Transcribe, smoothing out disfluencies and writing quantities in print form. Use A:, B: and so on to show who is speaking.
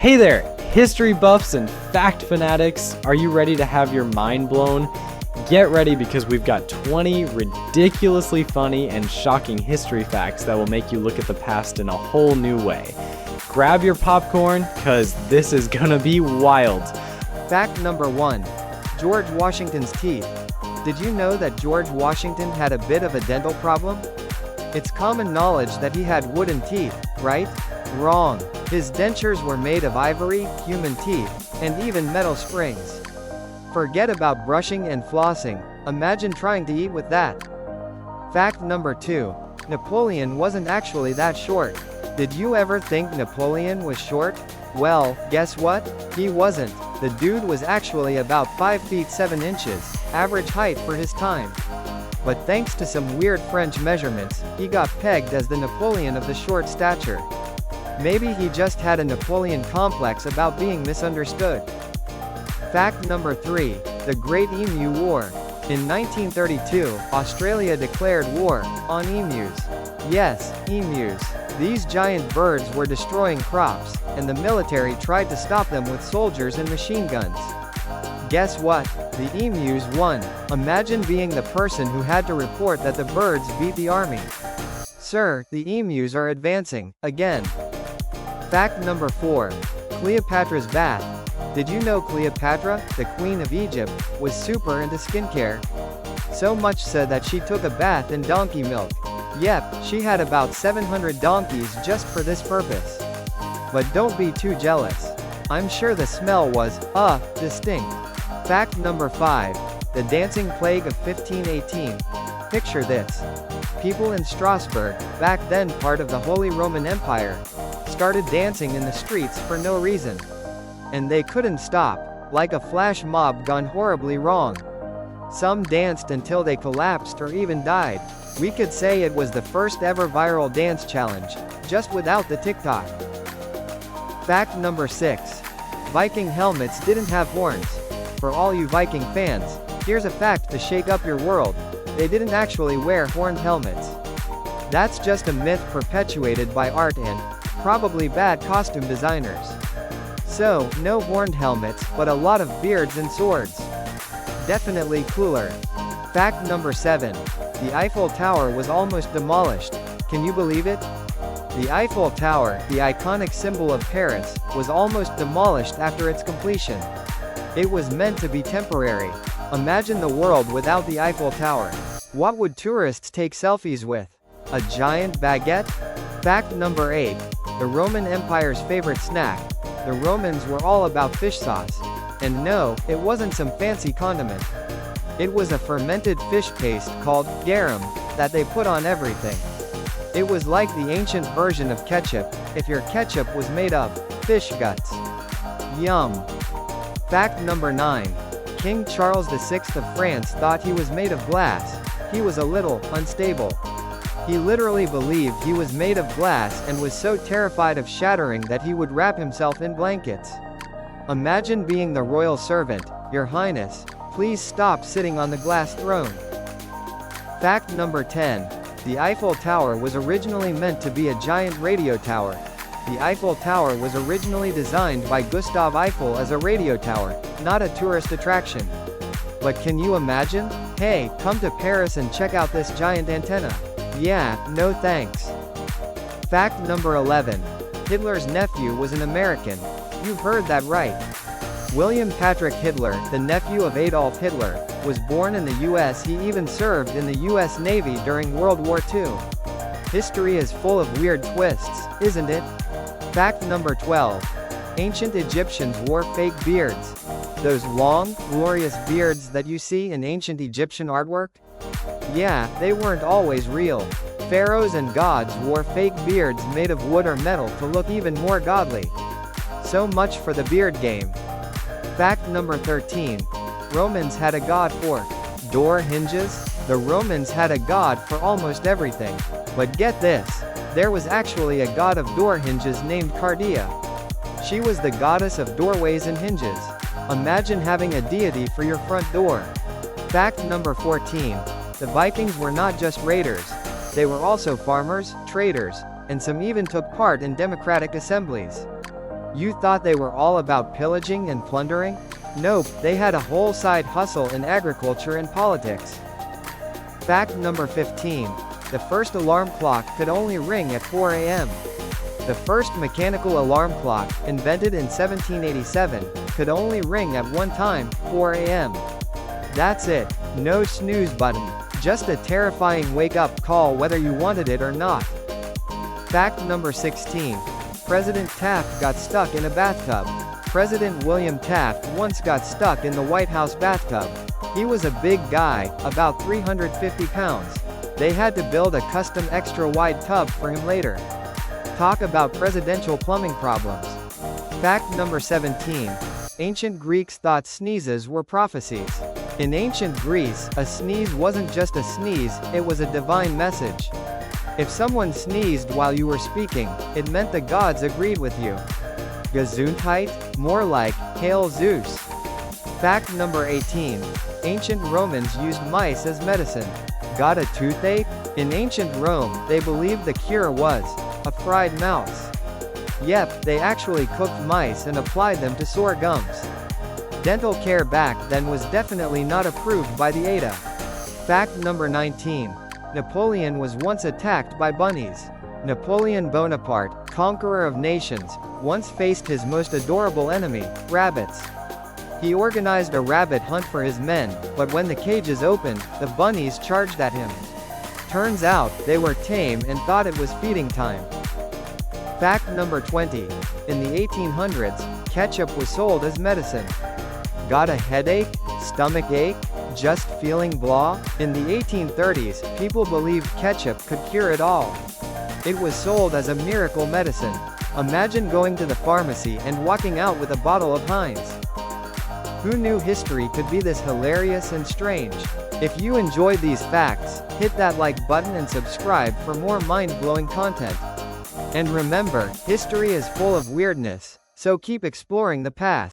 A: Hey there, history buffs and fact fanatics. Are you ready to have your mind blown? Get ready because we've got 20 ridiculously funny and shocking history facts that will make you look at the past in a whole new way. Grab your popcorn, cause this is gonna be wild.
B: Fact number 1. George Washington's teeth. Did you know that George Washington had a bit of a dental problem? It's common knowledge that he had wooden teeth, right? Wrong. His dentures were made of ivory, human teeth, and even metal springs. Forget about brushing and flossing. Imagine trying to eat with that. Fact number 2. Napoleon wasn't actually that short. Did you ever think Napoleon was short? Well, guess what? He wasn't. The dude was actually about 5 feet 7 inches, average height for his time. But thanks to some weird French measurements, he got pegged as the Napoleon of the short stature. Maybe he just had a Napoleon complex about being misunderstood. Fact number 3. The Great Emu War. In 1932, Australia declared war on emus. Yes, emus. These giant birds were destroying crops, and the military tried to stop them with soldiers and machine guns. Guess what? The emus won. Imagine being the person who had to report that the birds beat the army. Sir, the emus are advancing, again. Fact number 4. Cleopatra's bath. Did you know Cleopatra, the Queen of Egypt, was super into skincare? So much so that she took a bath in donkey milk. Yep, she had about 700 donkeys just for this purpose. But don't be too jealous. I'm sure the smell was, distinct. Fact number 5. The Dancing Plague of 1518. Picture this. People in Strasbourg, back then part of the Holy Roman Empire, started dancing in the streets for no reason. And they couldn't stop, like a flash mob gone horribly wrong. Some danced until they collapsed or even died. We could say it was the first ever viral dance challenge, just without the TikTok. Fact number 6. Viking helmets didn't have horns. For all you Viking fans, here's a fact to shake up your world. They didn't actually wear horned helmets. That's just a myth perpetuated by art and, probably bad costume designers. So, no horned helmets, but a lot of beards and swords. Definitely cooler. Fact number 7. The Eiffel Tower was almost demolished. Can you believe it? The Eiffel Tower, the iconic symbol of Paris, was almost demolished after its completion. It was meant to be temporary. Imagine the world without the Eiffel Tower. What would tourists take selfies with? A giant baguette? Fact number 8. The Roman Empire's favorite snack. The Romans were all about fish sauce. And no, it wasn't some fancy condiment. It was a fermented fish paste called garum that they put on everything. It was like the ancient version of ketchup, if your ketchup was made of fish guts. Yum. Fact number 9. King Charles VI of France thought he was made of glass. He was a little unstable. He literally believed he was made of glass and was so terrified of shattering that he would wrap himself in blankets. Imagine being the royal servant, Your Highness, please stop sitting on the glass throne. Fact number 10. The Eiffel Tower was originally meant to be a giant radio tower. The Eiffel Tower was originally designed by Gustave Eiffel as a radio tower, not a tourist attraction. But can you imagine? Hey, come to Paris and check out this giant antenna. Yeah, no thanks. Fact number 11. Hitler's nephew was an American. You've heard that right. William Patrick Hitler, the nephew of Adolf Hitler, was born in the US. He even served in the US Navy during World War II. History is full of weird twists, isn't it? Fact number 12. Ancient Egyptians wore fake beards. Those long, glorious beards that you see in ancient Egyptian artwork? Yeah, they weren't always real. Pharaohs and gods wore fake beards made of wood or metal to look even more godly. So much for the beard game. Fact number 13. Romans had a god for door hinges. The Romans had a god for almost everything. But get this, there was actually a god of door hinges named Cardia. She was the goddess of doorways and hinges. Imagine having a deity for your front door. Fact number 14. The Vikings were not just raiders. They were also farmers, traders, and some even took part in democratic assemblies. You thought they were all about pillaging and plundering? Nope, they had a whole side hustle in agriculture and politics. Fact number 15. The first alarm clock could only ring at 4 a.m. The first mechanical alarm clock, invented in 1787, could only ring at one time, 4 a.m. That's it. No snooze button. Just a terrifying wake-up call whether you wanted it or not. Fact number 16. President Taft got stuck in a bathtub. President William Taft once got stuck in the White House bathtub. He was a big guy, about 350 pounds. They had to build a custom extra-wide tub for him later. Talk about presidential plumbing problems. Fact number 17. Ancient Greeks thought sneezes were prophecies. In ancient Greece, a sneeze wasn't just a sneeze, it was a divine message. If someone sneezed while you were speaking, it meant the gods agreed with you. Gesundheit? More like, Hail Zeus. Fact number 18. Ancient Romans used mice as medicine. Got a toothache? In ancient Rome, they believed the cure was a fried mouse. Yep, they actually cooked mice and applied them to sore gums. Dental care back then was definitely not approved by the ADA. Fact number 19. Napoleon was once attacked by bunnies. Napoleon Bonaparte, conqueror of nations, once faced his most adorable enemy, rabbits. He organized a rabbit hunt for his men, but when the cages opened, the bunnies charged at him. Turns out, they were tame and thought it was feeding time. Fact number 20. In the 1800s, ketchup was sold as medicine. Got a headache? Stomach ache? Just feeling blah? In the 1830s, people believed ketchup could cure it all. It was sold as a miracle medicine. Imagine going to the pharmacy and walking out with a bottle of Heinz. Who knew history could be this hilarious and strange? If you enjoyed these facts, hit that like button and subscribe for more mind-blowing content. And remember, history is full of weirdness, so keep exploring the past.